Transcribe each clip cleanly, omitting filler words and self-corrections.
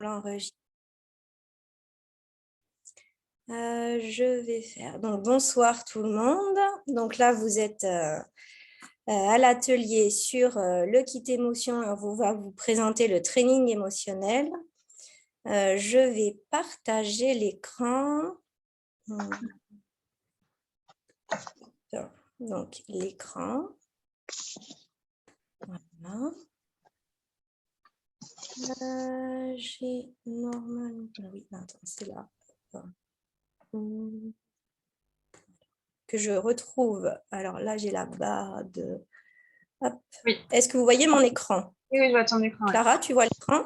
l'enregistre. Je vais faire. Donc, bonsoir tout le monde. Donc là, vous êtes à l'atelier sur le kit émotion. On va vous présenter le training émotionnel. Je vais partager l'écran. Donc, l'écran. Voilà. J'ai normalement... Oui, attends, c'est là. Que je retrouve. Alors là, j'ai la barre de... Hop. Oui. Est-ce que vous voyez mon écran? Oui, je vois ton écran. Clara, tu vois l'écran?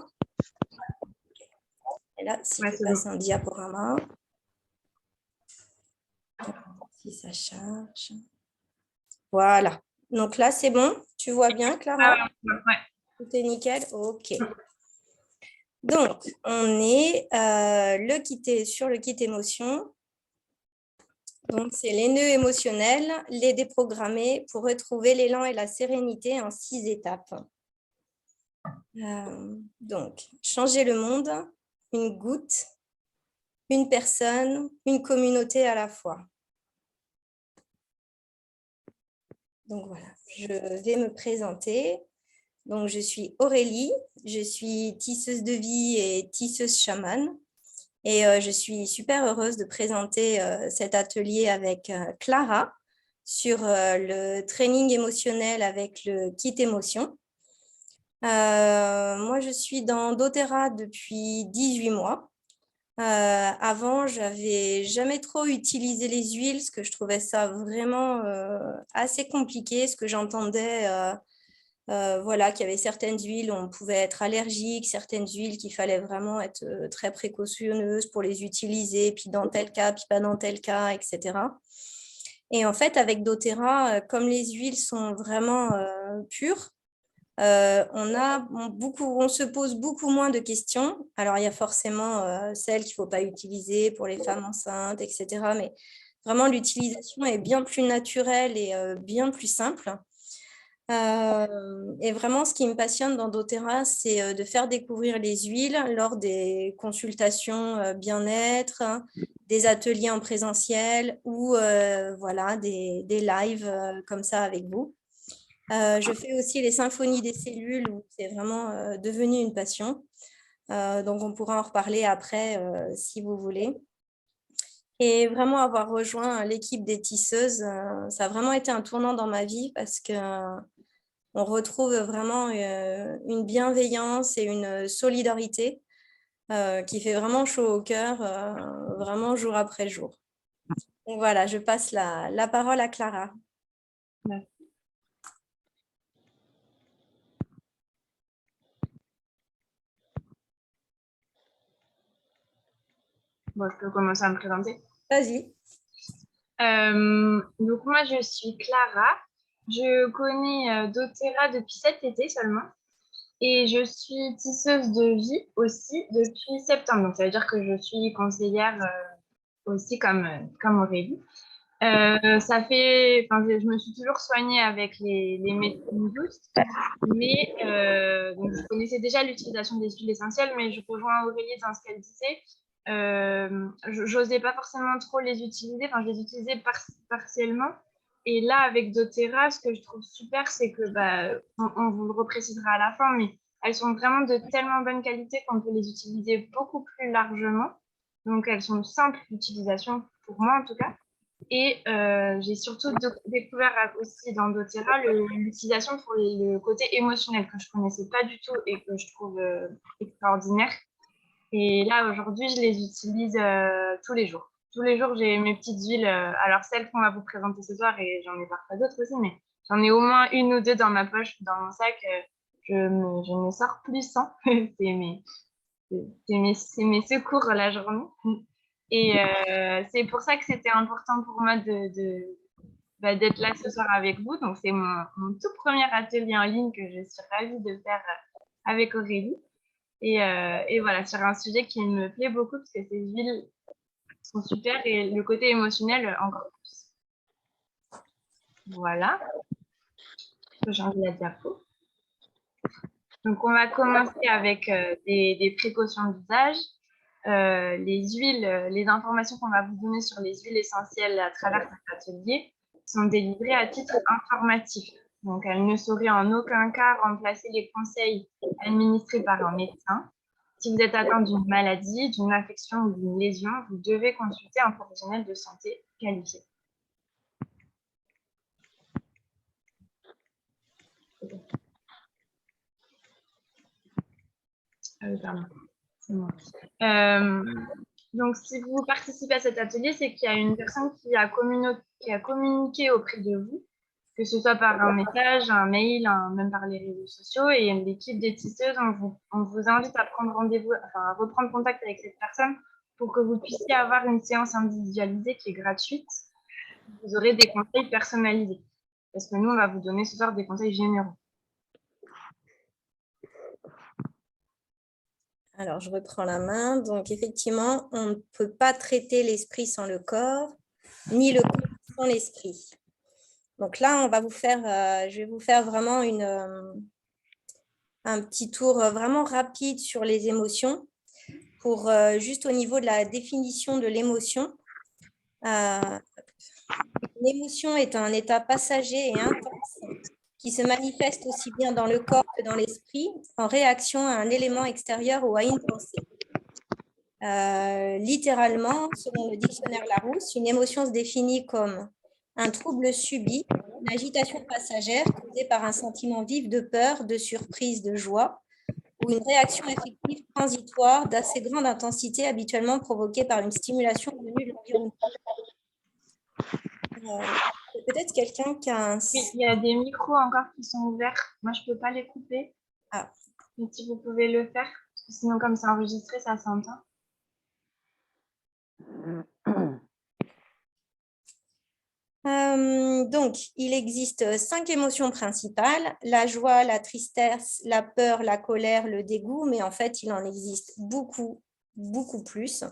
Et là, si Ouais, je passe un diaporama, si ça charge. Voilà. Donc là, c'est bon? Tu vois bien, Clara? Ouais. Tout est nickel? OK. Donc, on est sur le kit émotion. Donc, c'est les nœuds émotionnels, les déprogrammer pour retrouver l'élan et la sérénité en 6 étapes. Donc, changer le monde, une goutte, une personne, une communauté à la fois. Donc, voilà, je vais me présenter. Donc, je suis Aurélie, je suis tisseuse de vie et tisseuse chamane. Et je suis super heureuse de présenter cet atelier avec Clara sur le training émotionnel avec le kit émotion. Moi, je suis dans doTERRA depuis 18 mois. Avant, je n'avais jamais trop utilisé les huiles parce que je trouvais ça vraiment assez compliqué. Ce que j'entendais, voilà, qu'il y avait certaines huiles où on pouvait être allergique, certaines huiles qu'il fallait vraiment être très précautionneuse pour les utiliser, puis dans tel cas, puis pas dans tel cas, etc. Et en fait, avec doTERRA, comme les huiles sont vraiment pures, on se pose beaucoup moins de questions. Alors, il y a forcément celles qu'il ne faut pas utiliser pour les femmes enceintes, etc. Mais vraiment, l'utilisation est bien plus naturelle et bien plus simple. Et vraiment, ce qui me passionne dans doTERRA, c'est de faire découvrir les huiles lors des consultations bien-être, des ateliers en présentiel ou voilà, des lives comme ça avec vous. Je fais aussi les symphonies des cellules où c'est vraiment devenu une passion. Donc, on pourra en reparler après si vous voulez. Et vraiment avoir rejoint l'équipe des tisseuses, ça a vraiment été un tournant dans ma vie parce que on retrouve vraiment une bienveillance et une solidarité qui fait vraiment chaud au cœur, vraiment jour après jour. Donc voilà, je passe la parole à Clara. Merci. Bon, je peux commencer à me présenter. Vas-y. Donc moi, je suis Clara. Je connais doTERRA depuis cet été seulement. Et je suis tisseuse de vie aussi depuis septembre. Donc ça veut dire que je suis conseillère aussi comme Aurélie. Je me suis toujours soignée avec les médecines douces, mais donc je connaissais déjà l'utilisation des huiles essentielles, mais je rejoins Aurélie dans ce qu'elle disait. J'osais pas forcément trop les utiliser, enfin je les utilisais partiellement. Et là, avec doTERRA, ce que je trouve super, c'est que on vous le reprécisera à la fin, mais elles sont vraiment de tellement bonne qualité qu'on peut les utiliser beaucoup plus largement. Donc elles sont simples d'utilisation pour moi en tout cas. Et j'ai surtout découvert aussi dans doTERRA l'utilisation pour le côté émotionnel que je connaissais pas du tout et que je trouve extraordinaire. Et là, aujourd'hui, je les utilise tous les jours. Tous les jours, j'ai mes petites huiles. Alors, celles qu'on va vous présenter ce soir, et j'en ai parfois d'autres aussi, mais j'en ai au moins une ou deux dans ma poche, dans mon sac. Je ne sors plus sans. C'est mes secours la journée. Et c'est pour ça que c'était important pour moi d'être là ce soir avec vous. Donc, c'est mon tout premier atelier en ligne que je suis ravie de faire avec Aurélie. Et voilà, sur un sujet qui me plaît beaucoup parce que ces huiles sont super et le côté émotionnel encore plus. Voilà. Je peux changer la diapo. Donc, on va commencer avec des précautions d'usage. Les huiles, les informations qu'on va vous donner sur les huiles essentielles à travers cet atelier sont délivrées à titre informatif. Donc, elles ne sauraient en aucun cas remplacer les conseils administrés par un médecin. Si vous êtes atteint d'une maladie, d'une infection ou d'une lésion, vous devez consulter un professionnel de santé qualifié. Pardon. C'est moi. Donc, si vous participez à cet atelier, c'est qu'il y a une personne qui a communiqué auprès de vous, que ce soit par un message, un mail, même par les réseaux sociaux, et l'équipe des tisseuses, on vous invite à prendre rendez-vous, enfin, à reprendre contact avec cette personne pour que vous puissiez avoir une séance individualisée qui est gratuite. Vous aurez des conseils personnalisés. Parce que nous, on va vous donner ce soir des conseils généraux. Alors, je reprends la main. Donc, effectivement, on ne peut pas traiter l'esprit sans le corps, ni le corps sans l'esprit. Donc là, je vais vous faire vraiment un petit tour vraiment rapide sur les émotions, pour juste au niveau de la définition de l'émotion. L'émotion est un état passager et intense qui se manifeste aussi bien dans le corps que dans l'esprit en réaction à un élément extérieur ou à une pensée. Littéralement, selon le dictionnaire Larousse, une émotion se définit comme un trouble subi, une agitation passagère causée par un sentiment vif de peur, de surprise, de joie, ou une réaction affective transitoire d'assez grande intensité habituellement provoquée par une stimulation venue de l'environnement. Peut-être quelqu'un qui a un... Oui, il y a des micros encore qui sont ouverts. Moi, je ne peux pas les couper. Ah. Mais si vous pouvez le faire, parce que sinon, comme c'est enregistré, ça s'entend. Donc, il existe 5 émotions principales, la joie, la tristesse, la peur, la colère, le dégoût, mais en fait, il en existe beaucoup, beaucoup plus.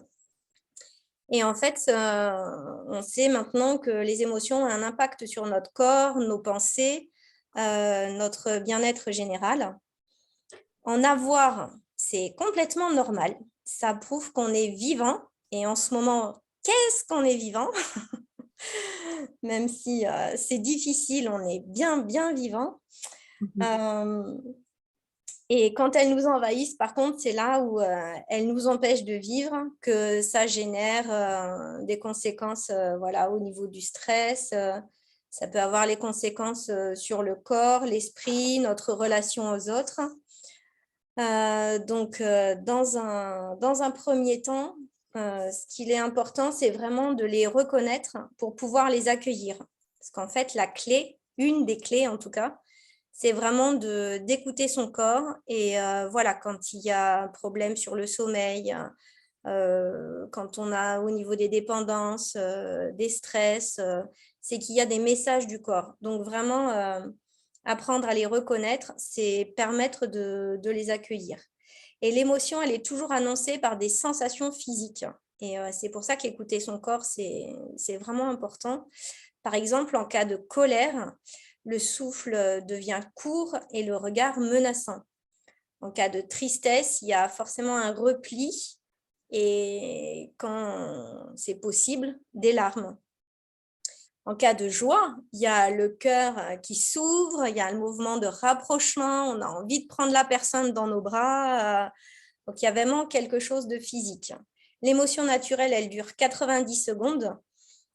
Et en fait, on sait maintenant que les émotions ont un impact sur notre corps, nos pensées, notre bien-être général. En avoir, c'est complètement normal. Ça prouve qu'on est vivant. Et en ce moment, qu'est-ce qu'on est vivant? Même si c'est difficile, on est bien, bien vivant. Et quand elles nous envahissent, par contre, c'est là où elles nous empêchent de vivre, que ça génère des conséquences voilà, au niveau du stress. Ça peut avoir les conséquences sur le corps, l'esprit, notre relation aux autres. Donc, dans un premier temps, ce qu'il est important, c'est vraiment de les reconnaître pour pouvoir les accueillir. Parce qu'en fait, la clé, une des clés en tout cas, c'est vraiment d'écouter son corps. Et voilà, quand il y a un problème sur le sommeil, quand on a au niveau des dépendances, des stress, c'est qu'il y a des messages du corps. Donc, vraiment, apprendre à les reconnaître, c'est permettre de les accueillir. Et l'émotion, elle est toujours annoncée par des sensations physiques. Et c'est pour ça qu'écouter son corps, c'est vraiment important. Par exemple, en cas de colère, le souffle devient court et le regard menaçant. En cas de tristesse, il y a forcément un repli et quand c'est possible, des larmes. En cas de joie, il y a le cœur qui s'ouvre, il y a le mouvement de rapprochement, on a envie de prendre la personne dans nos bras. Donc, il y a vraiment quelque chose de physique. L'émotion naturelle, elle dure 90 secondes.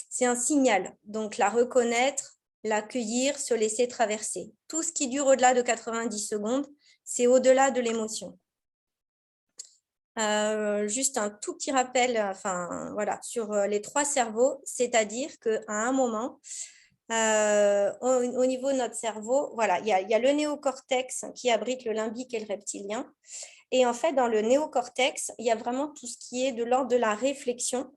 C'est un signal. Donc, la reconnaître, l'accueillir, se laisser traverser. Tout ce qui dure au-delà de 90 secondes, c'est au-delà de l'émotion. Juste un tout petit rappel voilà, sur les 3 cerveaux, c'est-à-dire qu'à un moment, au niveau de notre cerveau, voilà, il y a le néocortex qui abrite le limbique et le reptilien. Et en fait, dans le néocortex, il y a vraiment tout ce qui est de l'ordre de la réflexion.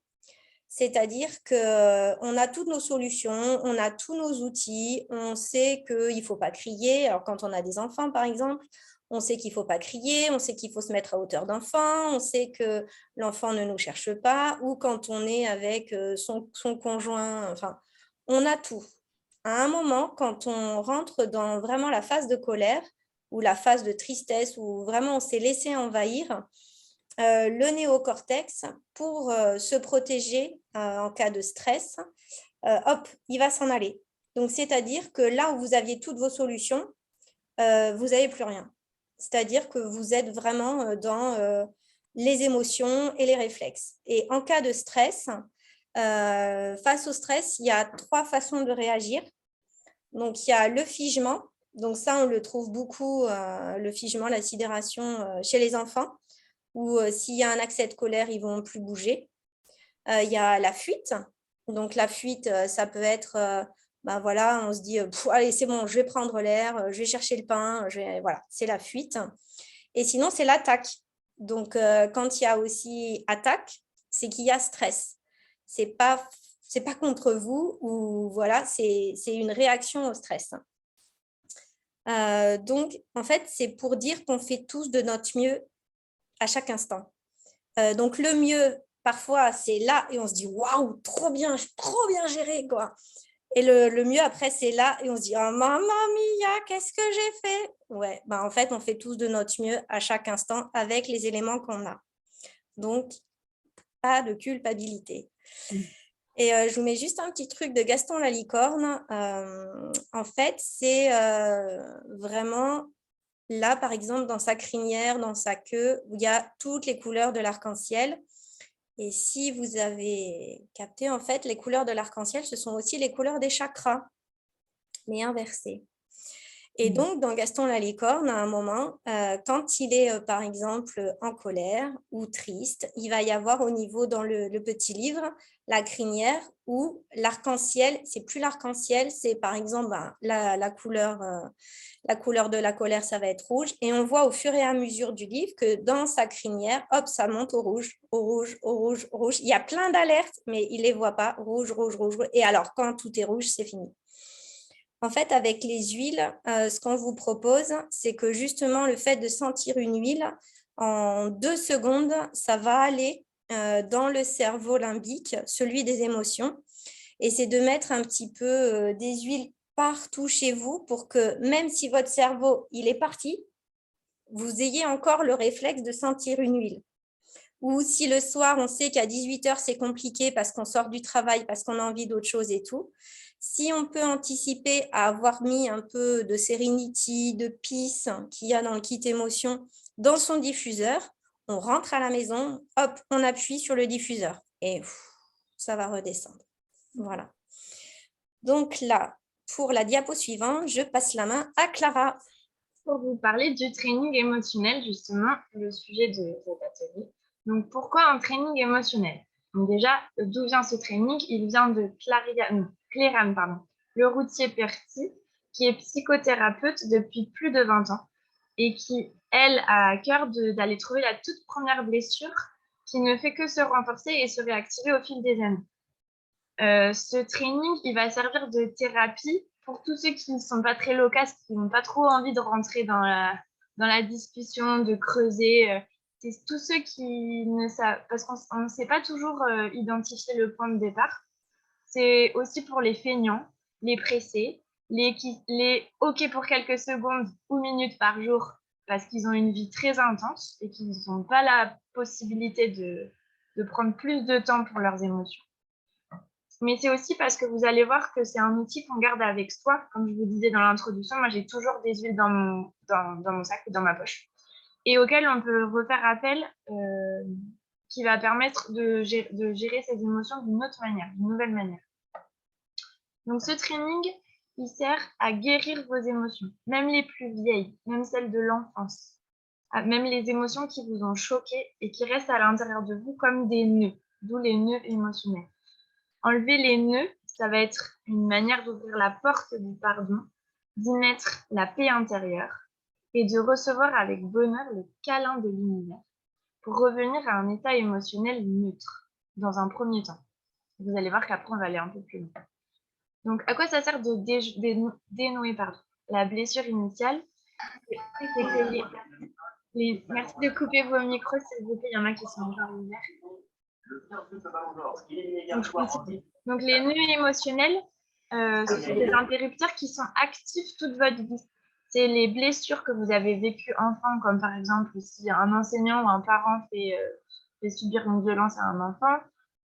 C'est-à-dire qu'on a toutes nos solutions, on a tous nos outils, on sait qu'il ne faut pas crier. Alors, quand on a des enfants, par exemple, on sait qu'il ne faut pas crier, on sait qu'il faut se mettre à hauteur d'enfant, on sait que l'enfant ne nous cherche pas, ou quand on est avec son conjoint, enfin, on a tout. À un moment, quand on rentre dans vraiment la phase de colère, ou la phase de tristesse, où vraiment on s'est laissé envahir, le néocortex, pour se protéger en cas de stress, hop, il va s'en aller. Donc, c'est-à-dire que là où vous aviez toutes vos solutions, vous n'avez plus rien. C'est-à-dire que vous êtes vraiment dans les émotions et les réflexes. Et en cas de stress, face au stress, il y a 3 façons de réagir. Donc, il y a le figement. Donc, ça, on le trouve beaucoup, le figement, la sidération chez les enfants, où s'il y a un accès de colère, ils ne vont plus bouger. Il y a la fuite. Donc, la fuite, ça peut être, ben voilà, on se dit, allez, c'est bon, je vais prendre l'air, je vais chercher le pain, voilà, c'est la fuite. Et sinon, c'est l'attaque. Donc, quand il y a aussi attaque, c'est qu'il y a stress. C'est pas contre vous, ou voilà, c'est une réaction au stress. Donc, en fait, c'est pour dire qu'on fait tous de notre mieux à chaque instant. Donc, le mieux, parfois, c'est là et on se dit waouh, trop bien géré, quoi. Et le mieux après, c'est là et on se dit oh mamma mia, qu'est-ce que j'ai fait? Ouais, ben en fait, on fait tous de notre mieux à chaque instant avec les éléments qu'on a. Donc, pas de culpabilité. Et je vous mets juste un petit truc de Gaston Lalicorne. En fait, c'est vraiment là, par exemple, dans sa crinière, dans sa queue, où il y a toutes les couleurs de l'arc-en-ciel. Et si vous avez capté, en fait, les couleurs de l'arc-en-ciel, ce sont aussi les couleurs des chakras, mais inversées. Et donc, dans Gaston Lalicorne, à un moment, quand il est, par exemple, en colère ou triste, il va y avoir au niveau, dans le petit livre, la crinière où l'arc-en-ciel, c'est plus l'arc-en-ciel, c'est par exemple la couleur de la colère, ça va être rouge. Et on voit au fur et à mesure du livre que dans sa crinière, hop, ça monte au rouge, au rouge, au rouge, au rouge. Il y a plein d'alertes, mais il ne les voit pas. Rouge, rouge, rouge. Et alors, quand tout est rouge, c'est fini. En fait, avec les huiles, ce qu'on vous propose, c'est que justement, le fait de sentir une huile, en 2 secondes, ça va aller dans le cerveau limbique, celui des émotions. Et c'est de mettre un petit peu des huiles partout chez vous pour que même si votre cerveau, il est parti, vous ayez encore le réflexe de sentir une huile. Ou si le soir, on sait qu'à 18h, c'est compliqué parce qu'on sort du travail, parce qu'on a envie d'autre chose et tout, si on peut anticiper à avoir mis un peu de Serenity, de Peace qu'il y a dans le kit émotion dans son diffuseur, on rentre à la maison, hop, on appuie sur le diffuseur et ça va redescendre. Voilà. Donc là, pour la diapo suivante, je passe la main à Clara. Pour vous parler du training émotionnel, justement, le sujet de cet atelier. Donc, pourquoi un training émotionnel? Donc déjà, d'où vient ce training? Il vient de Cléran, le routier Perty, qui est psychothérapeute depuis plus de 20 ans et qui, elle, a à cœur d'aller trouver la toute première blessure qui ne fait que se renforcer et se réactiver au fil des années. Ce training, il va servir de thérapie pour tous ceux qui ne sont pas très loquaces, qui n'ont pas trop envie de rentrer dans la discussion, de creuser. C'est tous ceux qui ne savent, parce qu'on ne sait pas toujours identifier le point de départ. C'est aussi pour les feignants, les pressés, les OK pour quelques secondes ou minutes par jour, parce qu'ils ont une vie très intense et qu'ils n'ont pas la possibilité de prendre plus de temps pour leurs émotions. Mais c'est aussi parce que vous allez voir que c'est un outil qu'on garde avec soi. Comme je vous disais dans l'introduction, moi j'ai toujours des huiles dans mon sac ou dans ma poche et auquel on peut refaire appel, qui va permettre de gérer ses émotions d'une autre manière, d'une nouvelle manière. Donc ce training, il sert à guérir vos émotions, même les plus vieilles, même celles de l'enfance, même les émotions qui vous ont choqué et qui restent à l'intérieur de vous comme des nœuds, d'où les nœuds émotionnels. Enlever les nœuds, ça va être une manière d'ouvrir la porte du pardon, d'y mettre la paix intérieure et de recevoir avec bonheur le câlin de l'univers pour revenir à un état émotionnel neutre dans un premier temps. Vous allez voir qu'après, on va aller un peu plus loin. Donc, à quoi ça sert de dénouer la blessure initiale? C'est que merci de couper vos micros, s'il vous plaît, il y en a qui sont encore ouverts. Donc, les nœuds émotionnels, ce sont des interrupteurs qui sont actifs toute votre vie. c'est les blessures que vous avez vécues enfant, comme par exemple si un enseignant ou un parent fait subir une violence à un enfant,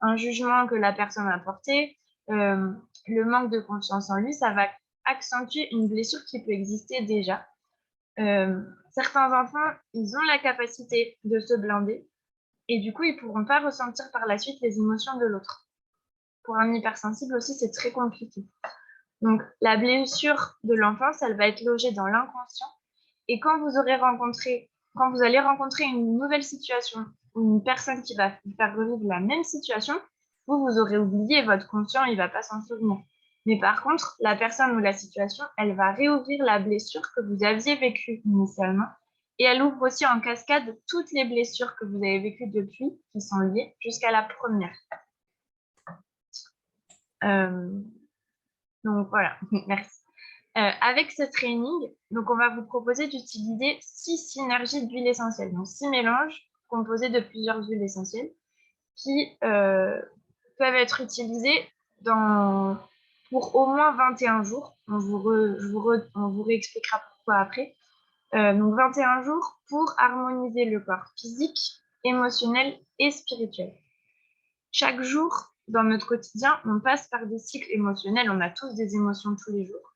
un jugement que la personne a porté, le manque de confiance en lui, ça va accentuer une blessure qui peut exister déjà. Certains enfants, ils ont la capacité de se blinder et du coup, ils ne pourront pas ressentir par la suite les émotions de l'autre. Pour un hypersensible aussi, c'est très compliqué. Donc, la blessure de l'enfance, elle va être logée dans l'inconscient. Et quand vous allez rencontrer une nouvelle situation ou une personne qui va vous faire revivre la même situation, vous aurez oublié, votre conscient, il ne va pas s'en souvenir. Mais par contre, la personne ou la situation, elle va réouvrir la blessure que vous aviez vécue initialement. Et elle ouvre aussi en cascade toutes les blessures que vous avez vécues depuis, qui sont liées jusqu'à la première. Donc voilà, merci. Avec ce training, donc on va vous proposer d'utiliser 6 synergies d'huile essentielle, donc 6 mélanges composés de plusieurs huiles essentielles qui peuvent être utilisés pour au moins 21 jours. On vous réexpliquera pourquoi après. Donc 21 jours pour harmoniser le corps physique, émotionnel et spirituel. Chaque jour, dans notre quotidien, on passe par des cycles émotionnels. On a tous des émotions tous les jours.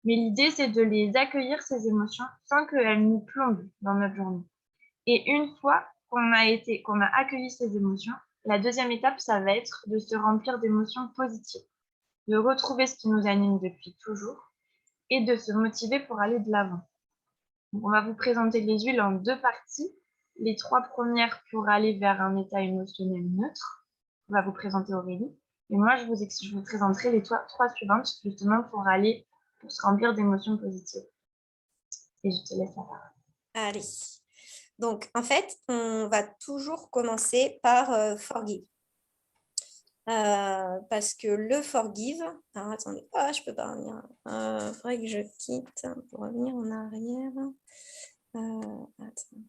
Mais l'idée, c'est de les accueillir, ces émotions, sans qu'elles nous plombent dans notre journée. Et une fois qu'on a accueilli ces émotions, la deuxième étape, ça va être de se remplir d'émotions positives, de retrouver ce qui nous anime depuis toujours et de se motiver pour aller de l'avant. On va vous présenter les huiles en 2 parties. Les 3 premières pour aller vers un état émotionnel neutre. On va vous présenter Aurélie. Et moi, je vous présenterai les 3 suivantes, justement pour se remplir d'émotions positives. Et je te laisse la parole. Allez. Donc, en fait, on va toujours commencer par forgive. Parce que le forgive... Alors, attendez. Ah, je ne peux pas revenir. Il faudrait que je quitte pour revenir en arrière. Attends.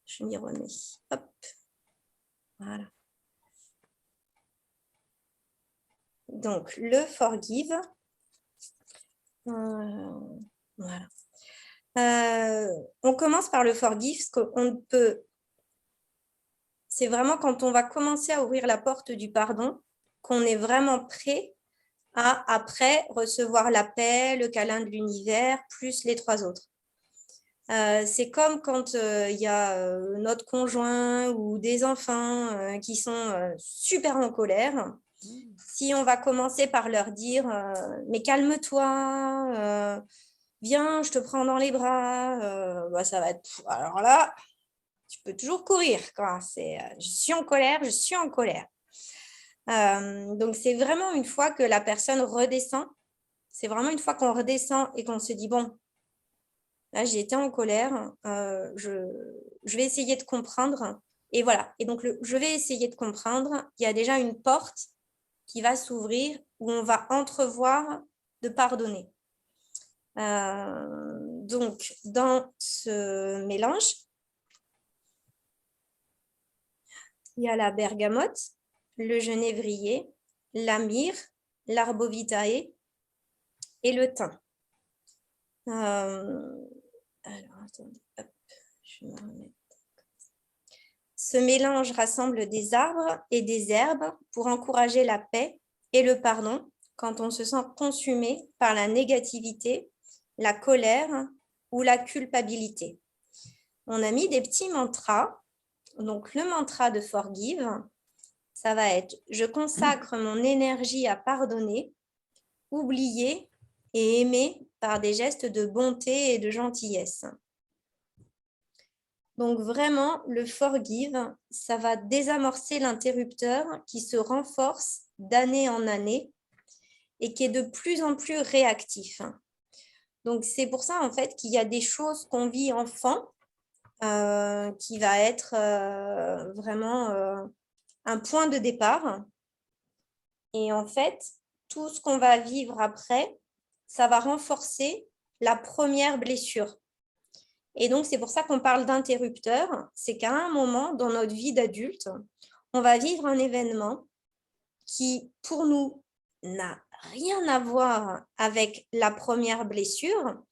Je m'y remets. Hop. Voilà. Donc, le forgive. Voilà. On commence par le forgive, parce qu'on peut... C'est vraiment quand on va commencer à ouvrir la porte du pardon qu'on est vraiment prêt à, après, recevoir la paix, le câlin de l'univers, plus les 3 autres. C'est comme quand il y a notre conjoint ou des enfants qui sont super en colère. Si on va commencer par leur dire « mais calme-toi, viens, je te prends dans les bras bah, ça va être... Alors là, tu peux toujours courir. Je suis en colère, je suis en colère. Donc, c'est vraiment une fois que la personne redescend, c'est vraiment une fois qu'on redescend et qu'on se dit « bon, là, j'ai été en colère, je vais essayer de comprendre. » Et voilà. Et donc, je vais essayer de comprendre. Il y a déjà une porte qui va s'ouvrir où on va entrevoir de pardonner. Donc, dans ce mélange, il y a la bergamote, le genévrier, la myrrhe, l'arbovitae et le thym. Alors, attendez, hop, je vais me remettre. Ce mélange rassemble des arbres et des herbes pour encourager la paix et le pardon quand on se sent consumé par la négativité, la colère ou la culpabilité. On a mis des petits mantras. Donc, le mantra de Forgive, ça va être « Je consacre mon énergie à pardonner, oublier et aimer par des gestes de bonté et de gentillesse. » Donc, vraiment, le Forgive, ça va désamorcer l'interrupteur qui se renforce d'année en année et qui est de plus en plus réactif. Donc, c'est pour ça, en fait, qu'il y a des choses qu'on vit enfant qui va être vraiment un point de départ. Et en fait, tout ce qu'on va vivre après, ça va renforcer la première blessure. Et donc, c'est pour ça qu'on parle d'interrupteur. C'est qu'à un moment dans notre vie d'adulte, on va vivre un événement qui, pour nous, n'a rien à voir avec la première blessure,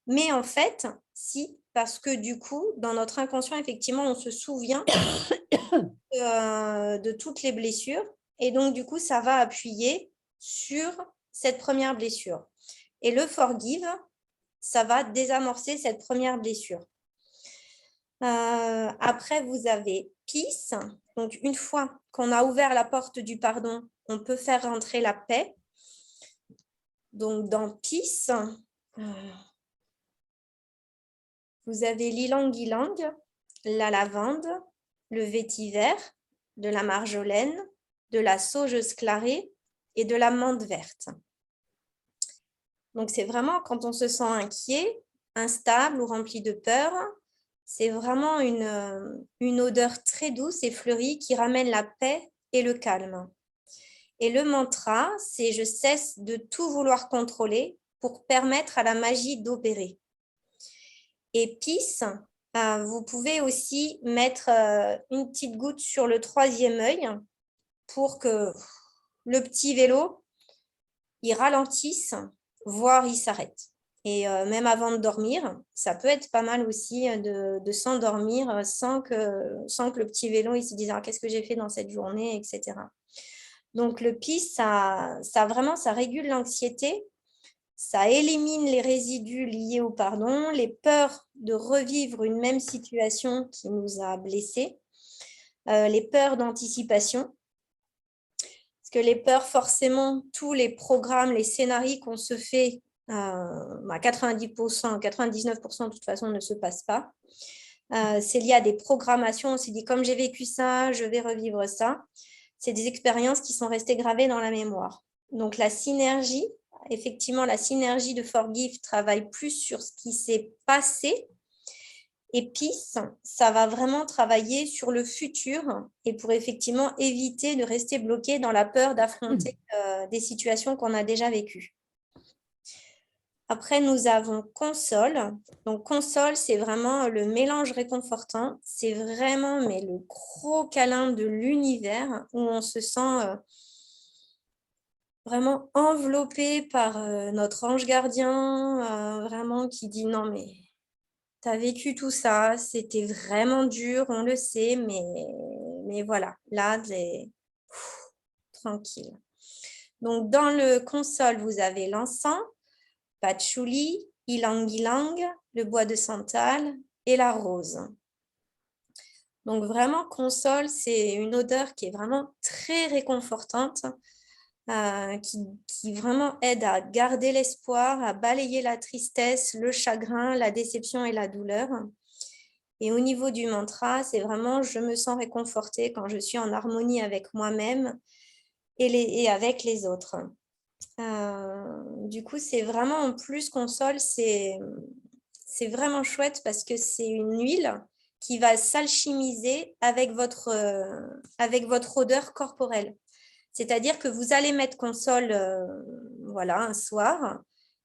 Mais en fait, si, parce que du coup, dans notre inconscient, effectivement, on se souvient de toutes les blessures. Et donc, du coup, ça va appuyer sur cette première blessure. Et le forgive, ça va désamorcer cette première blessure. Après, vous avez peace. Donc, une fois qu'on a ouvert la porte du pardon, on peut faire rentrer la paix. Donc, dans peace, vous avez l'ilang-ilang, la lavande, le vétiver, de la marjolaine, de la saugeuse clarée et de la menthe verte. Donc, c'est vraiment quand on se sent inquiet, instable ou rempli de peur, c'est vraiment une odeur très douce et fleurie qui ramène la paix et le calme. Et le mantra, c'est « je cesse de tout vouloir contrôler pour permettre à la magie d'opérer ». Et peace, vous pouvez aussi mettre une petite goutte sur le troisième œil pour que le petit vélo, il ralentisse, voire il s'arrête. Et même avant de dormir, ça peut être pas mal aussi de s'endormir sans que le petit vélo il se dise « qu'est-ce que j'ai fait dans cette journée ?» etc. Donc, le peace, ça vraiment, ça régule l'anxiété, ça élimine les résidus liés au pardon, les peurs de revivre une même situation qui nous a blessés, les peurs d'anticipation. Parce que les peurs, forcément, tous les programmes, les scénarios qu'on se fait, 90%, 99% de toute façon ne se passent pas. C'est lié à des programmations. On s'est dit, comme j'ai vécu ça, je vais revivre ça. C'est des expériences qui sont restées gravées dans la mémoire. Donc, la synergie, effectivement, la synergie de Forgive travaille plus sur ce qui s'est passé. Et Peace, ça va vraiment travailler sur le futur et pour effectivement éviter de rester bloqué dans la peur d'affronter des situations qu'on a déjà vécues. Après, nous avons Console. Donc, Console, c'est vraiment le mélange réconfortant. C'est vraiment le gros câlin de l'univers où on se sent vraiment enveloppé par notre ange gardien, vraiment qui dit non, mais tu as vécu tout ça, c'était vraiment dur, on le sait, mais voilà, là, c'est tranquille. Donc, dans le Console, vous avez l'encens, patchouli, ylang-ylang, le bois de santal et la rose. Donc, vraiment, Console, c'est une odeur qui est vraiment très réconfortante, qui vraiment aide à garder l'espoir, à balayer la tristesse, le chagrin, la déception et la douleur. Et au niveau du mantra, c'est vraiment « je me sens réconfortée quand je suis en harmonie avec moi-même et avec les autres ». Du coup, c'est vraiment en plus Console, c'est vraiment chouette parce que c'est une huile qui va s'alchimiser avec votre odeur corporelle. C'est-à-dire que vous allez mettre Console un soir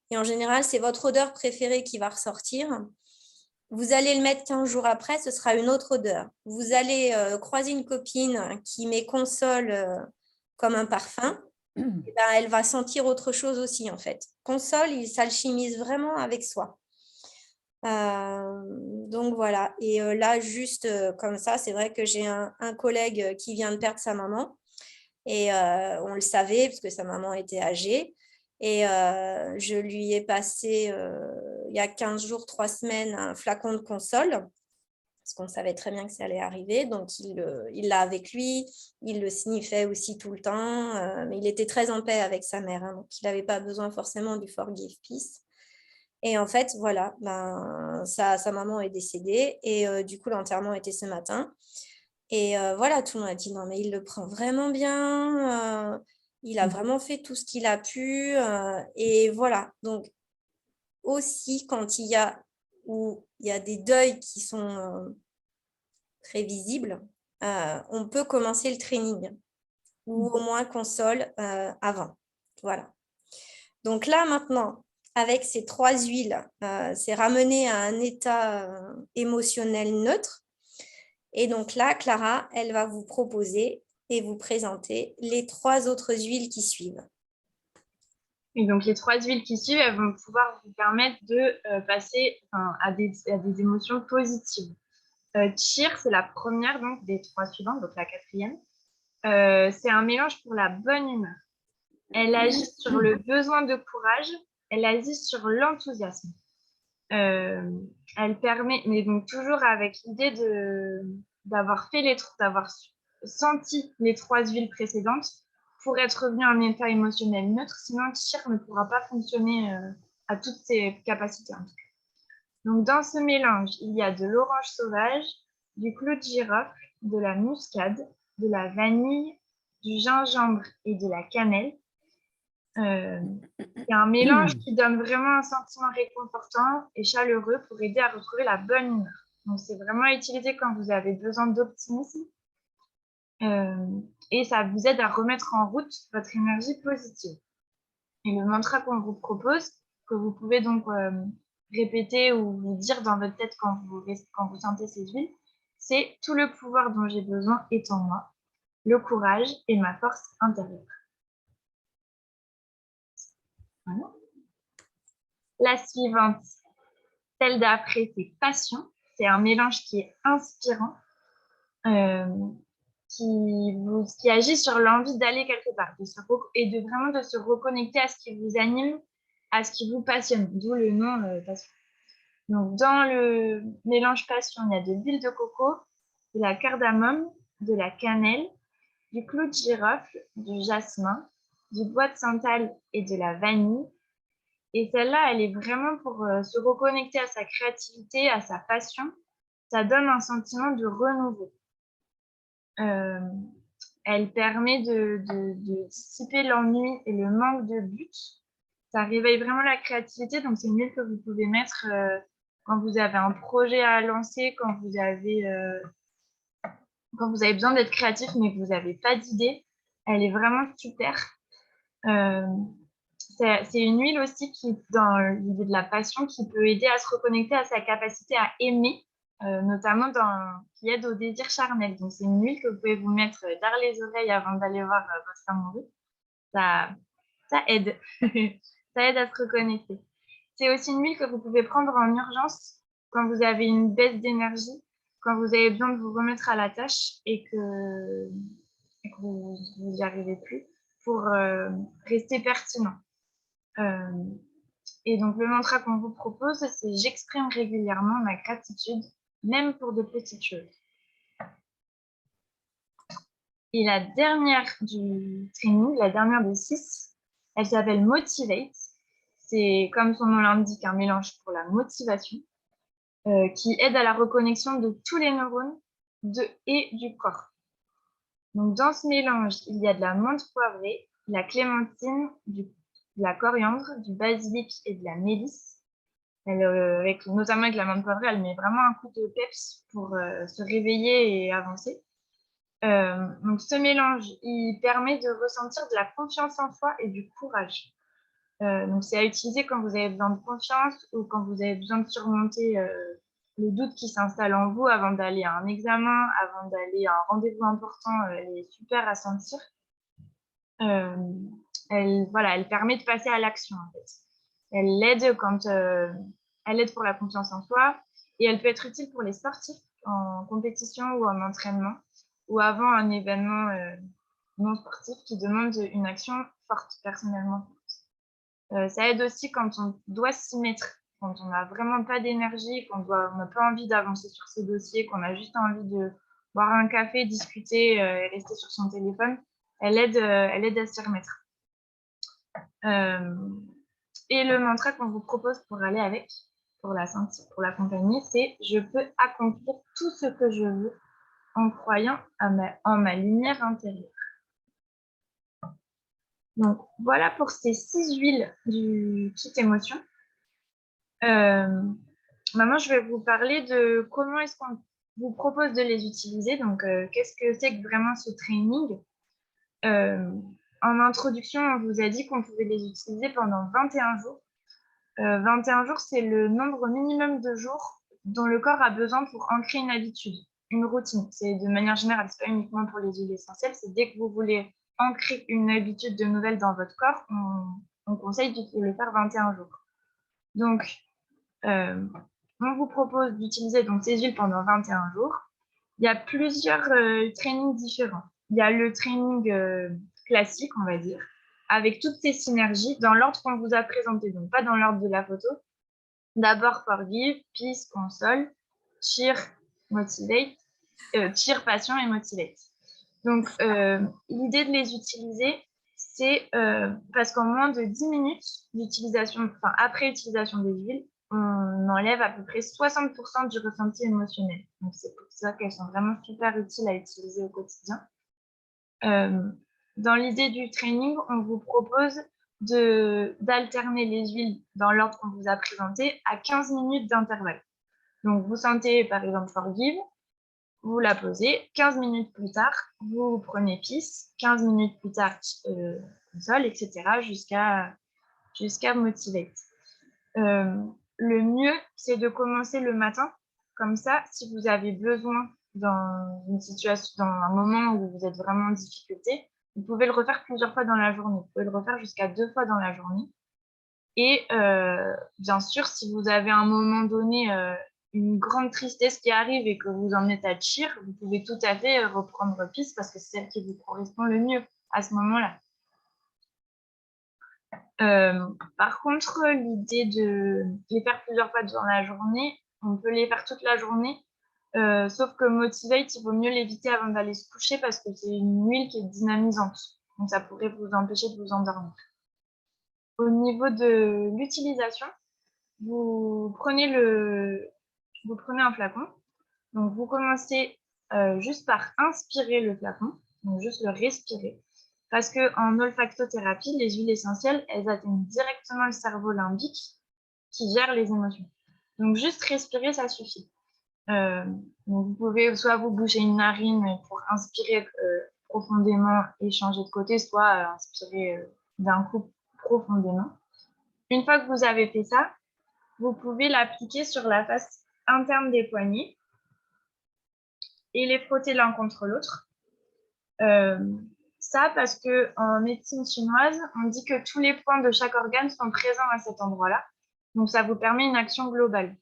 et en général, c'est votre odeur préférée qui va ressortir. Vous allez le mettre 15 jours après, ce sera une autre odeur. Vous allez croiser une copine qui met Console comme un parfum. Et ben, elle va sentir autre chose aussi, en fait. Console, il s'alchimise vraiment avec soi. Donc, voilà. Et là, juste comme ça, c'est vrai que j'ai un collègue qui vient de perdre sa maman. Et on le savait parce que sa maman était âgée. Et je lui ai passé, il y a 15 jours, 3 semaines, un flacon de Console parce qu'on savait très bien que ça allait arriver. Donc, il l'a avec lui. Il le sniffait aussi tout le temps. Mais il était très en paix avec sa mère. Donc, il n'avait pas besoin forcément du Forgive Peace. Et en fait, voilà, sa maman est décédée. Et du coup, l'enterrement était ce matin. Et voilà, tout le monde a dit non, mais il le prend vraiment bien. Il a vraiment fait tout ce qu'il a pu. Et voilà, donc aussi quand il y a des deuils qui sont très visibles, on peut commencer le training ou au moins Console avant. Voilà. Donc là, maintenant, avec ces 3 huiles, c'est ramené à un état émotionnel neutre. Et donc là, Clara, elle va vous proposer et vous présenter les 3 autres huiles qui suivent. Et donc, les 3 huiles qui suivent, elles vont pouvoir vous permettre de passer à des émotions positives. Cheer, c'est la première donc, des 3 suivantes, donc la 4e. C'est un mélange pour la bonne humeur. Elle agit sur le besoin de courage, elle agit sur l'enthousiasme. Elle permet, mais donc toujours avec l'idée d'avoir senti les 3 huiles précédentes pour être revenu à un état émotionnel neutre, sinon Cheer ne pourra pas fonctionner à toutes ses capacités. En tout cas. Donc dans ce mélange, il y a de l'orange sauvage, du clou de girofle, de la muscade, de la vanille, du gingembre et de la cannelle. C'est un mélange qui donne vraiment un sentiment réconfortant et chaleureux pour aider à retrouver la bonne humeur. Donc, c'est vraiment utilisé quand vous avez besoin d'optimisme et ça vous aide à remettre en route votre énergie positive. Et le mantra qu'on vous propose, que vous pouvez donc répéter ou vous dire dans votre tête quand vous sentez ces huiles, c'est « Tout le pouvoir dont j'ai besoin est en moi, le courage et ma force intérieure ». Voilà. La suivante, celle d'après, c'est passion. C'est un mélange qui est inspirant, qui agit sur l'envie d'aller quelque part et vraiment de se reconnecter à ce qui vous anime, à ce qui vous passionne, d'où le nom passion. Donc, dans le mélange passion, il y a de l'huile de coco, de la cardamome, de la cannelle, du clou de girofle, du jasmin, du bois de santal et de la vanille. Et celle-là, elle est vraiment pour se reconnecter à sa créativité, à sa passion. Ça donne un sentiment de renouveau. Elle permet de dissiper l'ennui et le manque de but. Ça réveille vraiment la créativité. Donc, c'est une huile que vous pouvez mettre quand vous avez un projet à lancer, quand vous avez besoin d'être créatif, mais que vous n'avez pas d'idée. Elle est vraiment super. C'est une huile aussi qui, dans l'idée de la passion, qui peut aider à se reconnecter à sa capacité à aimer, notamment qui aide au désir charnel. Donc, c'est une huile que vous pouvez vous mettre dans les oreilles avant d'aller voir votre amoureux. Ça aide. Ça aide à se reconnecter. C'est aussi une huile que vous pouvez prendre en urgence quand vous avez une baisse d'énergie, quand vous avez besoin de vous remettre à la tâche et que vous n'y arrivez plus, pour rester pertinent. Et donc, le mantra qu'on vous propose, c'est « J'exprime régulièrement ma gratitude, même pour de petites choses ». Et la dernière du training, la dernière des 6, elle s'appelle « Motivate ». C'est, comme son nom l'indique, un mélange pour la motivation qui aide à la reconnexion de tous les neurones et du corps. Donc, dans ce mélange, il y a de la menthe poivrée, de la clémentine, de la coriandre, du basilic et de la mélisse. Notamment avec la menthe poivrée, elle met vraiment un coup de peps pour se réveiller et avancer. Donc, ce mélange, il permet de ressentir de la confiance en soi et du courage. Donc, c'est à utiliser quand vous avez besoin de confiance ou quand vous avez besoin de surmonter le doute qui s'installe en vous avant d'aller à un examen, avant d'aller à un rendez-vous important. Elle est super à sentir. Elle permet de passer à l'action, en fait. Elle aide pour la confiance en soi et elle peut être utile pour les sportifs en compétition ou en entraînement ou avant un événement non sportif qui demande une action forte, personnellement. Ça aide aussi quand on doit s'y mettre, quand on n'a vraiment pas d'énergie, qu'on n'a pas envie d'avancer sur ses dossiers, qu'on a juste envie de boire un café, discuter et rester sur son téléphone. Elle aide à s'y remettre. Et le mantra qu'on vous propose pour aller avec, pour l'accompagner, c'est « Je peux accomplir tout ce que je veux en croyant en ma lumière intérieure ». Donc, voilà pour ces 6 huiles du kit émotion. Maintenant, je vais vous parler de comment est-ce qu'on vous propose de les utiliser. Donc, qu'est-ce que c'est que vraiment ce training? En introduction, on vous a dit qu'on pouvait les utiliser pendant 21 jours. 21 jours, c'est le nombre minimum de jours dont le corps a besoin pour ancrer une habitude, une routine. C'est de manière générale, c'est pas uniquement pour les huiles essentielles, c'est dès que vous voulez ancrer une habitude de nouvelle dans votre corps, on conseille de le faire 21 jours. Donc, on vous propose d'utiliser donc ces huiles pendant 21 jours. Il y a plusieurs trainings différents. Il y a le training classique, on va dire, avec toutes ces synergies dans l'ordre qu'on vous a présenté, donc pas dans l'ordre de la photo. D'abord Forgive, Peace, Console, Cheer, Motivate, Cheer, Passion et Motivate. Donc, l'idée de les utiliser, c'est parce qu'en moins de 10 minutes d'utilisation, enfin après utilisation des huiles, on enlève à peu près 60% du ressenti émotionnel. Donc, c'est pour ça qu'elles sont vraiment super utiles à utiliser au quotidien. Dans l'idée du training, on vous propose d'alterner les huiles dans l'ordre qu'on vous a présenté à 15 minutes d'intervalle. Donc, vous sentez par exemple Forgive, vous la posez, 15 minutes plus tard, vous prenez Peace, 15 minutes plus tard, Console, etc. jusqu'à Motivate. Le mieux, c'est de commencer le matin. Comme ça, si vous avez besoin dans une situation, dans un moment où vous êtes vraiment en difficulté, vous pouvez le refaire plusieurs fois dans la journée. Vous pouvez le refaire jusqu'à 2 fois dans la journée. Et bien sûr, si vous avez à un moment donné une grande tristesse qui arrive et que vous en êtes à Cheer, vous pouvez tout à fait reprendre Peace parce que c'est celle qui vous correspond le mieux à ce moment-là. Par contre, l'idée de les faire plusieurs fois dans la journée, on peut les faire toute la journée, sauf que Motivate, il vaut mieux l'éviter avant d'aller se coucher parce que c'est une huile qui est dynamisante. Donc, ça pourrait vous empêcher de vous endormir. Au niveau de l'utilisation, vous prenez un flacon. Donc, vous commencez juste par inspirer le flacon, donc juste le respirer. Parce qu'en olfactothérapie, les huiles essentielles, elles atteignent directement le cerveau limbique qui gère les émotions. Donc, juste respirer, ça suffit. Donc vous pouvez soit vous boucher une narine pour inspirer profondément et changer de côté, soit inspirer d'un coup profondément. Une fois que vous avez fait ça, vous pouvez l'appliquer sur la face interne des poignets et les frotter l'un contre l'autre. Ça parce qu'en médecine chinoise, on dit que tous les points de chaque organe sont présents à cet endroit-là. Donc, ça vous permet une action globale.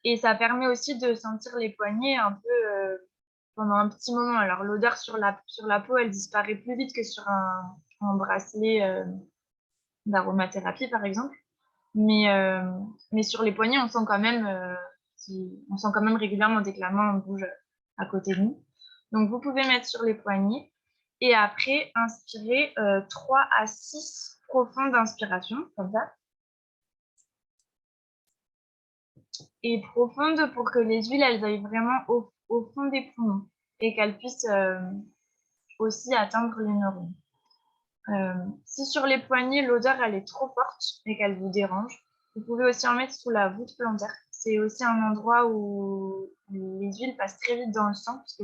Et ça permet aussi de sentir les poignets un peu pendant un petit moment. Alors, l'odeur sur la peau, elle disparaît plus vite que sur un bracelet d'aromathérapie, par exemple. Mais sur les poignets, on sent quand même régulièrement dès que la main bouge à côté de nous. Donc, vous pouvez mettre sur les poignets et après inspirer 3 à 6 profondes inspirations, comme ça. Et profondes pour que les huiles, elles aillent vraiment au fond des poumons et qu'elles puissent aussi atteindre les neurones. Si sur les poignets, l'odeur, elle est trop forte et qu'elle vous dérange, vous pouvez aussi en mettre sous la voûte plantaire. C'est aussi un endroit où les huiles passent très vite dans le sang parce que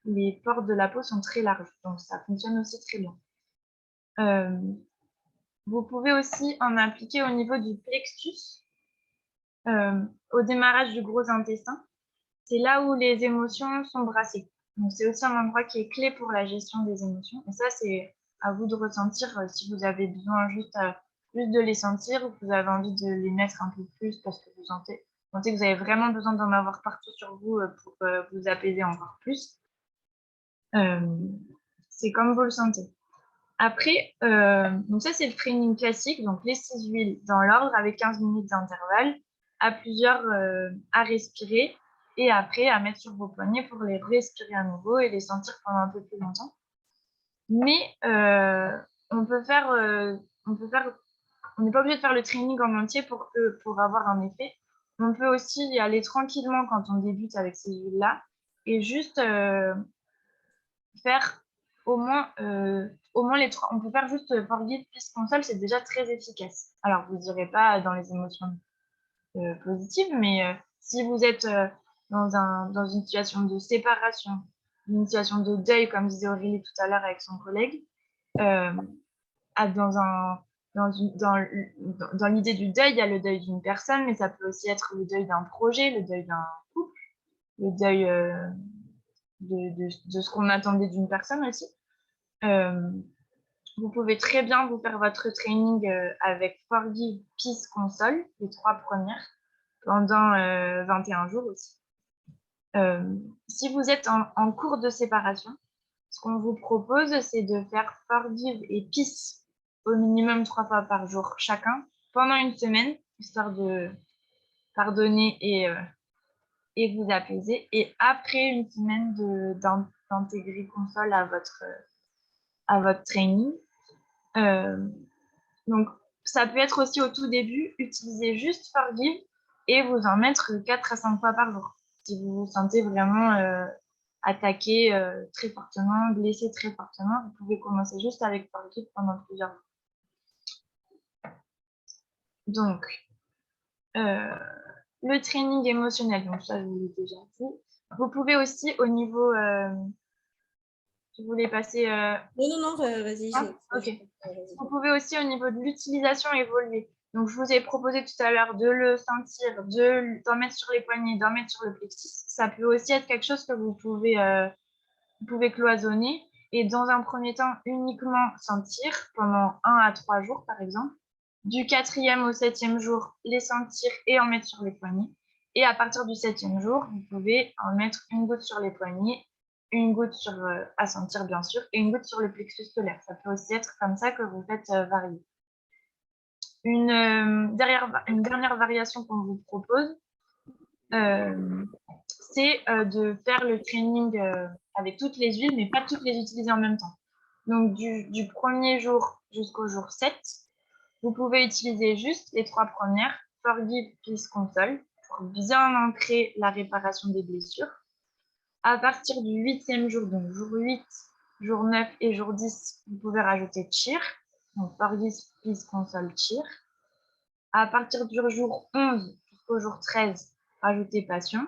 les pores de la peau sont très larges. Donc, ça fonctionne aussi très bien. Vous pouvez aussi en appliquer au niveau du plexus, au démarrage du gros intestin. C'est là où les émotions sont brassées. Donc, c'est aussi un endroit qui est clé pour la gestion des émotions. Et ça, c'est à vous de ressentir si vous avez besoin juste de les sentir ou que vous avez envie de les mettre un peu plus parce que vous sentez que vous avez vraiment besoin d'en avoir partout sur vous pour vous apaiser encore plus. C'est comme vous le sentez. Après, donc ça, c'est le training classique. Donc, les 6 huiles dans l'ordre avec 15 minutes d'intervalle, à plusieurs à respirer et après à mettre sur vos poignets pour les respirer à nouveau et les sentir pendant un peu plus longtemps. Mais on n'est pas obligé de faire le training en entier pour avoir un effet. On peut aussi y aller tranquillement quand on débute avec ces huiles-là et juste faire au moins les 3. On peut faire juste Forgive, Peace, Console, c'est déjà très efficace. Alors, vous ne direz pas dans les émotions positives, mais si vous êtes dans une situation de séparation, une situation de deuil, comme disait Aurélie tout à l'heure avec son collègue, dans l'idée du deuil, il y a le deuil d'une personne, mais ça peut aussi être le deuil d'un projet, le deuil d'un couple, le deuil de ce qu'on attendait d'une personne aussi. vous pouvez très bien vous faire votre training avec Forgive, Peace, Console, les 3 premières, pendant 21 jours aussi. Si vous êtes en cours de séparation, ce qu'on vous propose, c'est de faire Forgive et Peace au minimum 3 fois par jour chacun pendant une semaine, histoire de pardonner et vous apaiser. Et après une semaine d'intégrer Console à votre training. Donc, ça peut être aussi au tout début, utiliser juste Forgive et vous en mettre 4 à 5 fois par jour. Si vous vous sentez vraiment attaqué très fortement, blessé très fortement, vous pouvez commencer juste avec Forgive pendant plusieurs jours. Donc, le training émotionnel, donc ça, je vous l'ai déjà dit. Vous pouvez aussi, au niveau... tu voulais passer... Non, vas-y. Ok. Vous pouvez aussi, au niveau de l'utilisation, évoluer. Donc, je vous ai proposé tout à l'heure de le sentir, d'en mettre sur les poignets, d'en mettre sur le plexus. Ça peut aussi être quelque chose que vous pouvez cloisonner et dans un premier temps, uniquement sentir pendant 1 à 3 jours, par exemple. Du 4e au 7e jour, les sentir et en mettre sur les poignets. Et à partir du 7e jour, vous pouvez en mettre une goutte sur les poignets, une goutte à sentir bien sûr, et une goutte sur le plexus solaire. Ça peut aussi être comme ça que vous faites varier. Une dernière variation qu'on vous propose, c'est de faire le training avec toutes les huiles, mais pas toutes les utiliser en même temps. Donc, du premier jour jusqu'au jour 7, vous pouvez utiliser juste les 3 premières, Forgive, Peace, Console, pour bien ancrer la réparation des blessures. À partir du 8e jour, donc jour 8, jour 9 et jour 10, vous pouvez rajouter Cheer, donc Forgive, Peace, Console, Cheer. À partir du jour 11 jusqu'au jour 13, rajoutez Passion.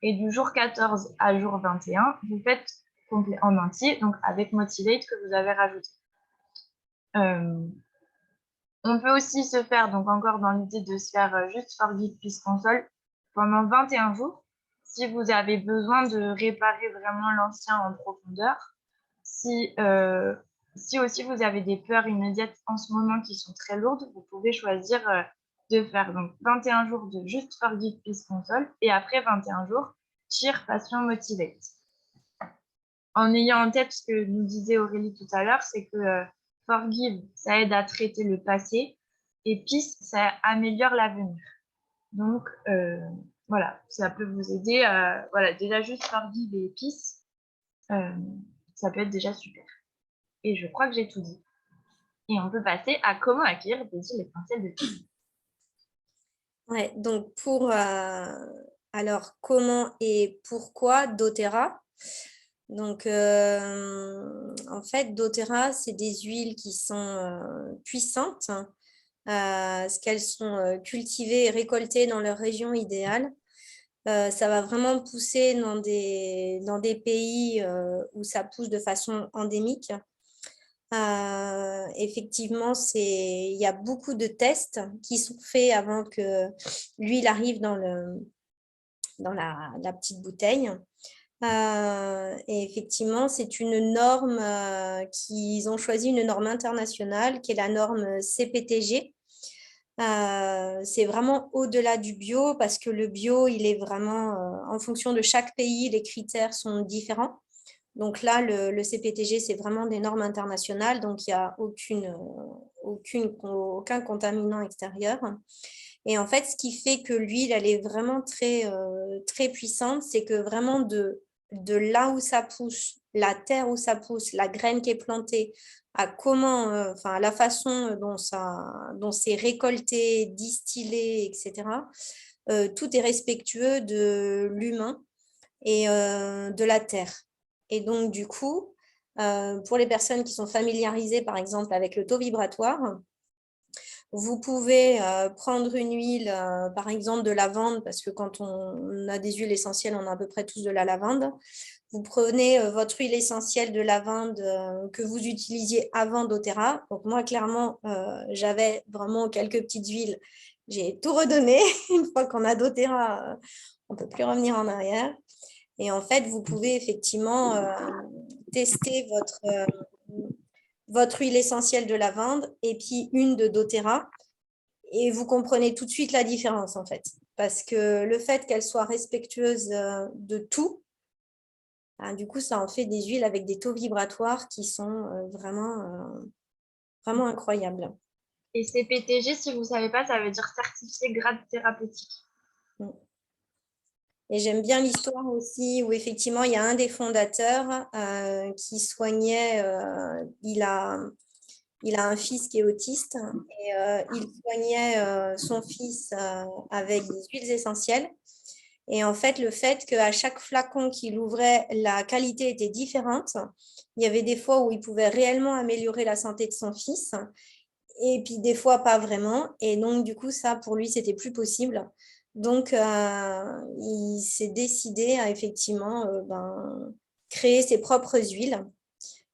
Et du jour 14 à jour 21, vous faites complet en entier, donc avec Motivate que vous avez rajouté. On peut aussi se faire, donc encore dans l'idée de se faire juste Forgive, Peace, Console pendant 21 jours, si vous avez besoin de réparer vraiment l'ancien en profondeur. Si aussi vous avez des peurs immédiates en ce moment qui sont très lourdes, vous pouvez choisir de faire donc 21 jours de juste Forgive, Peace, Console et après 21 jours, Cheer, Passion, Motivate. En ayant en tête ce que nous disait Aurélie tout à l'heure, c'est que Forgive, ça aide à traiter le passé et Peace, ça améliore l'avenir. Donc, voilà, ça peut vous aider. Voilà, déjà juste Forgive et Peace, ça peut être déjà super. Et je crois que j'ai tout dit. Et on peut passer à comment acquérir des huiles essentielles de Peace. Ouais, donc alors comment et pourquoi doTERRA? Donc en fait, doTERRA, c'est des huiles qui sont puissantes, parce qu'elles sont cultivées et récoltées dans leur région idéale. Ça va vraiment pousser dans des pays où ça pousse de façon endémique. Effectivement, il y a beaucoup de tests qui sont faits avant que l'huile arrive dans la petite bouteille. Et effectivement, c'est une norme qu'ils ont choisi, une norme internationale qui est la norme CPTG. C'est vraiment au-delà du bio parce que le bio, il est vraiment en fonction de chaque pays, les critères sont différents. Donc là, le CPTG, c'est vraiment des normes internationales, donc il n'y a aucun contaminant extérieur. Et en fait, ce qui fait que l'huile, elle est vraiment très puissante, c'est que vraiment de là où ça pousse, la terre où ça pousse, la graine qui est plantée, à la façon dont c'est récolté, distillé, etc. Tout est respectueux de l'humain et de la terre. Et donc, du coup, pour les personnes qui sont familiarisées, par exemple, avec le taux vibratoire, vous pouvez prendre une huile, par exemple de lavande, parce que quand on a des huiles essentielles, on a à peu près tous de la lavande. Vous prenez votre huile essentielle de lavande que vous utilisiez avant doTERRA. Donc moi, clairement, j'avais vraiment quelques petites huiles. J'ai tout redonné. Une fois qu'on a doTERRA, on ne peut plus revenir en arrière. Et en fait, vous pouvez effectivement tester votre huile essentielle de lavande et puis une de doTERRA. Et vous comprenez tout de suite la différence, en fait. Parce que le fait qu'elle soit respectueuse de tout, du coup, ça en fait des huiles avec des taux vibratoires qui sont vraiment incroyables. Et CPTG, si vous ne savez pas, ça veut dire certifié grade thérapeutique. Et j'aime bien l'histoire aussi où effectivement, il y a un des fondateurs qui soignait, il a un fils qui est autiste et il soignait son fils avec des huiles essentielles. Et en fait, le fait qu'à chaque flacon qu'il ouvrait, la qualité était différente. Il y avait des fois où il pouvait réellement améliorer la santé de son fils et puis des fois pas vraiment. Et donc, du coup, ça, pour lui, c'était plus possible. Donc, il s'est décidé à effectivement créer ses propres huiles.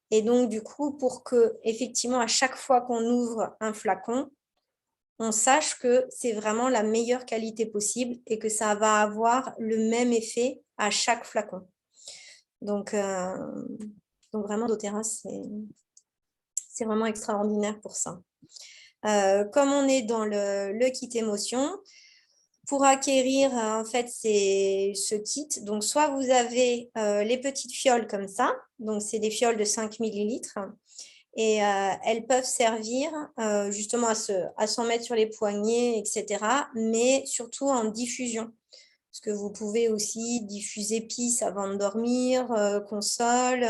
Et donc, du coup, pour que, effectivement, à chaque fois qu'on ouvre un flacon, on sache que c'est vraiment la meilleure qualité possible et que ça va avoir le même effet à chaque flacon. Donc vraiment, doTERRA, c'est vraiment extraordinaire pour ça. Comme on est dans le kit émotion, pour acquérir en fait ce kit, donc soit vous avez les petites fioles comme ça, donc c'est des fioles de 5 millilitres, et elles peuvent servir justement à s'en mettre sur les poignets, etc., mais surtout en diffusion. Parce que vous pouvez aussi diffuser pisse avant de dormir, console.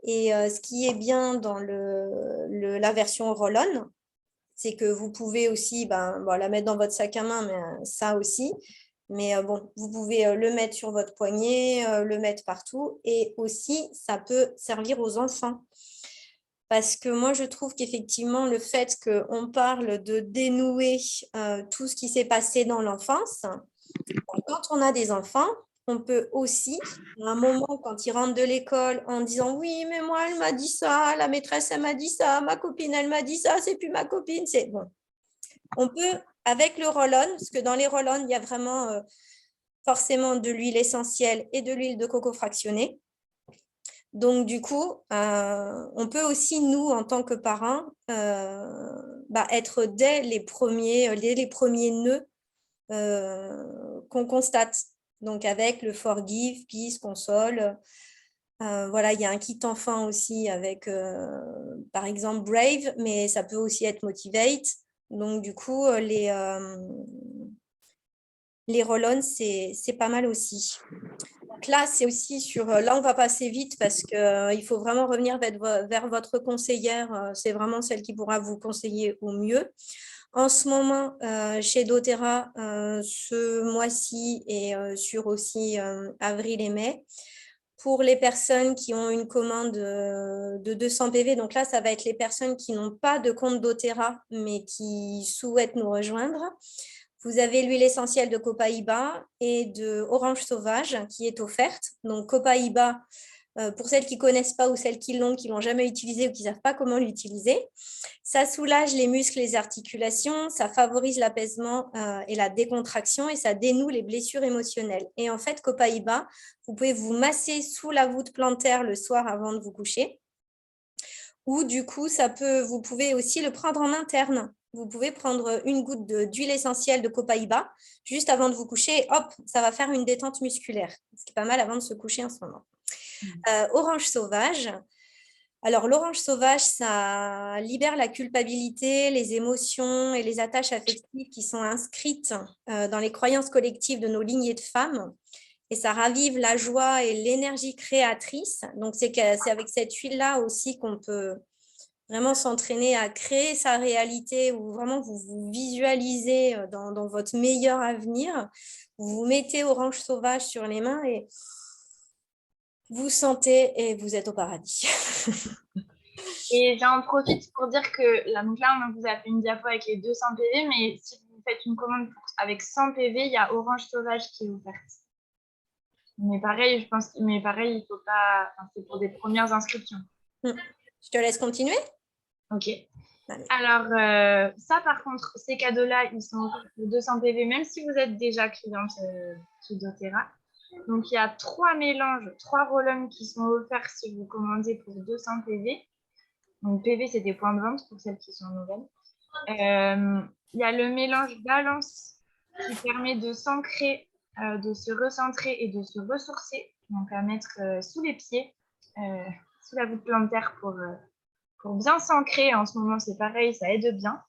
Et ce qui est bien dans la version roll-on, c'est que vous pouvez aussi la mettre dans votre sac à main, mais ça aussi. Mais vous pouvez le mettre sur votre poignet, le mettre partout. Et aussi, ça peut servir aux enfants. Parce que moi, je trouve qu'effectivement, le fait qu'on parle de dénouer tout ce qui s'est passé dans l'enfance, quand on a des enfants, on peut aussi, à un moment, quand ils rentrent de l'école, en disant « Oui, mais moi, elle m'a dit ça, la maîtresse, elle m'a dit ça, ma copine, elle m'a dit ça, c'est plus ma copine. » C'est bon. On peut, avec le roll-on, parce que dans les roll-on, il y a vraiment forcément de l'huile essentielle et de l'huile de coco fractionnée. Donc, du coup, on peut aussi, nous, en tant que parents, être dès les premiers nœuds qu'on constate. Donc, avec le Forgive, Peace, Console. Voilà, il y a un kit enfant aussi avec, par exemple, Brave, mais ça peut aussi être Motivate. Donc, du coup, les roll-on, c'est pas mal aussi. Donc là, c'est aussi là, on va passer vite parce qu'il faut vraiment revenir vers votre conseillère. C'est vraiment celle qui pourra vous conseiller au mieux. En ce moment, chez doTERRA, ce mois-ci et sur aussi avril et mai, pour les personnes qui ont une commande de 200 PV, donc là, ça va être les personnes qui n'ont pas de compte doTERRA, mais qui souhaitent nous rejoindre. Vous avez l'huile essentielle de Copaiba et de Orange Sauvage qui est offerte. Donc, Copaiba, pour celles qui ne connaissent pas ou celles qui l'ont jamais utilisé ou qui ne savent pas comment l'utiliser, ça soulage les muscles, les articulations, ça favorise l'apaisement et la décontraction et ça dénoue les blessures émotionnelles. Et en fait, Copaiba, vous pouvez vous masser sous la voûte plantaire le soir avant de vous coucher. Ou du coup, vous pouvez aussi le prendre en interne. Vous pouvez prendre une goutte d'huile essentielle de Copaiba juste avant de vous coucher et hop, ça va faire une détente musculaire. Ce qui est pas mal avant de se coucher en ce moment. Orange sauvage. Alors, l'orange sauvage, ça libère la culpabilité, les émotions et les attaches affectives qui sont inscrites dans les croyances collectives de nos lignées de femmes. Et ça ravive la joie et l'énergie créatrice. Donc, c'est avec cette huile-là aussi qu'on peut vraiment s'entraîner à créer sa réalité où vraiment vous vous visualisez dans votre meilleur avenir. Vous vous mettez orange sauvage sur les mains et vous sentez et vous êtes au paradis. Et j'en profite pour dire que là, on vous a fait une diapo avec les 200 PV, mais si vous faites une commande avec 100 PV, il y a Orange Sauvage qui est offerte. Mais pareil, il faut pas. Enfin, c'est pour des premières inscriptions. Je te laisse continuer. Ok. Allez. Alors, ça, par contre, ces cadeaux-là, ils sont offerts pour 200 PV, même si vous êtes déjà cliente chez doTERRA. Donc, il y a 3 mélanges, 3 roll-on qui sont offerts si vous commandez pour 200 PV. Donc, PV, c'est des points de vente pour celles qui sont nouvelles. Il y a le mélange balance qui permet de s'ancrer, de se recentrer et de se ressourcer. Donc, à mettre sous les pieds, sous la voûte plantaire pour bien s'ancrer. En ce moment, c'est pareil, ça aide bien.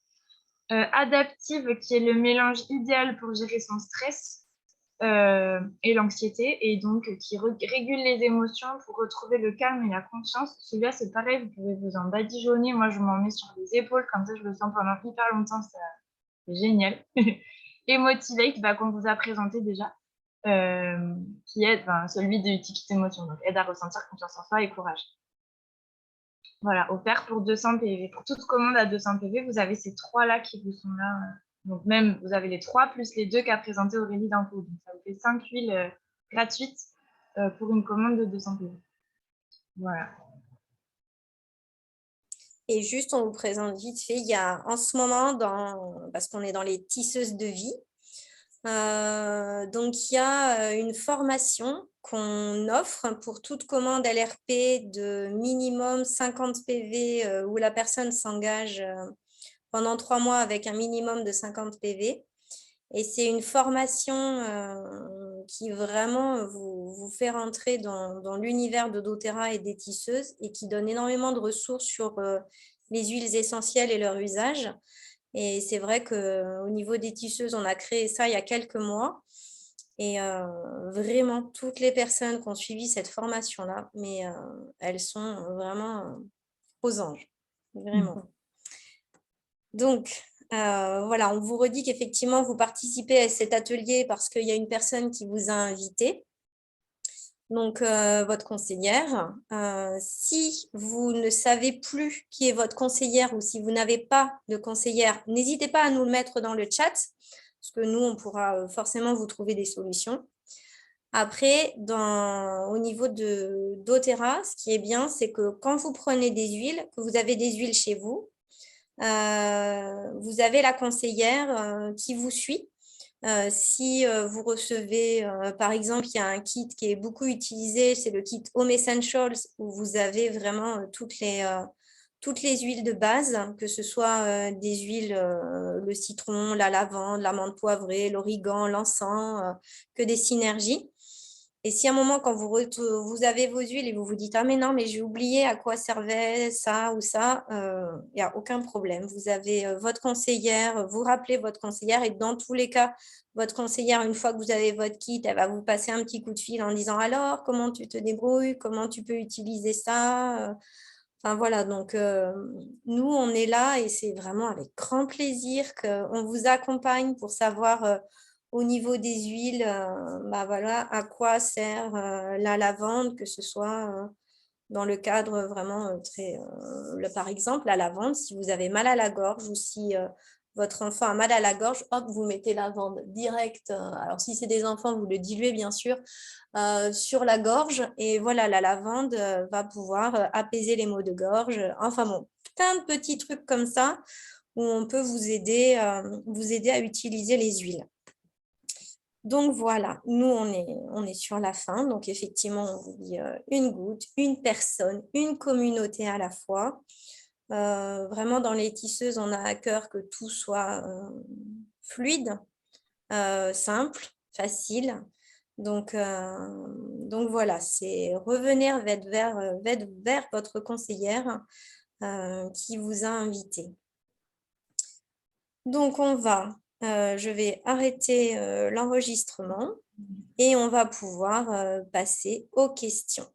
Adaptive, qui est le mélange idéal pour gérer son stress et l'anxiété, et donc qui régule les émotions pour retrouver le calme et la confiance. Celui-là, c'est pareil, vous pouvez vous en badigeonner. Moi, je m'en mets sur les épaules, comme ça, je le sens pendant hyper longtemps, c'est génial. Et Motivate, qu'on vous a présenté déjà, qui est celui de Utilité Émotion, donc aide à ressentir confiance en soi et courage. Voilà, offert pour 200 PV. Pour toute commande à 200 PV, vous avez ces trois-là qui vous sont là. Donc même, vous avez les 3 plus les 2 qu'a présenté Aurélie d'info. Donc ça vous fait 5 huiles gratuites pour une commande de 200 PV. Voilà. Et juste, on vous présente vite fait, il y a en ce moment, parce qu'on est dans les tisseuses de vie, donc il y a une formation qu'on offre pour toute commande LRP de minimum 50 PV où la personne s'engage pendant 3 mois avec un minimum de 50 PV. Et c'est une formation qui vraiment vous fait rentrer dans l'univers de doTERRA et des tisseuses et qui donne énormément de ressources sur les huiles essentielles et leur usage. Et c'est vrai qu'au niveau des tisseuses, on a créé ça il y a quelques mois. Et vraiment, toutes les personnes qui ont suivi cette formation-là, mais elles sont vraiment aux anges. Vraiment. Donc, voilà, on vous redit qu'effectivement, vous participez à cet atelier parce qu'il y a une personne qui vous a invité, donc votre conseillère. Si vous ne savez plus qui est votre conseillère ou si vous n'avez pas de conseillère, n'hésitez pas à nous le mettre dans le chat, parce que nous, on pourra forcément vous trouver des solutions. Après, au niveau de doTERRA, ce qui est bien, c'est que quand vous prenez des huiles, que vous avez des huiles chez vous, vous avez la conseillère qui vous suit. Si vous recevez, par exemple, il y a un kit qui est beaucoup utilisé, c'est le kit Home Essentials, où vous avez vraiment toutes les huiles de base, que ce soit des huiles, le citron, la lavande, l'amande poivrée, l'origan, l'encens, que des synergies. Et si à un moment, quand vous avez vos huiles et vous vous dites « Ah mais non, mais j'ai oublié à quoi servait ça ou ça », il n'y a aucun problème. Vous avez votre conseillère, vous rappelez votre conseillère et dans tous les cas, votre conseillère, une fois que vous avez votre kit, elle va vous passer un petit coup de fil en disant « Alors, comment tu te débrouilles? Comment tu peux utiliser ça ?» Enfin voilà, donc nous, on est là et c'est vraiment avec grand plaisir qu'on vous accompagne pour savoir au niveau des huiles, voilà, à quoi sert la lavande, que ce soit dans le cadre vraiment très… par exemple, la lavande, si vous avez mal à la gorge ou si votre enfant a mal à la gorge, hop, vous mettez la lavande direct. Alors, si c'est des enfants, vous le diluez, bien sûr, sur la gorge. Et voilà, la lavande va pouvoir apaiser les maux de gorge. Enfin bon, plein de petits trucs comme ça où on peut vous aider à utiliser les huiles. Donc voilà, nous, on est sur la fin. Donc effectivement, on vous dit une goutte, une personne, une communauté à la fois. Vraiment, dans les tisseuses, on a à cœur que tout soit fluide, simple, facile. Donc voilà, c'est revenir vers votre conseillère qui vous a invité. Donc je vais arrêter l'enregistrement et on va pouvoir passer aux questions.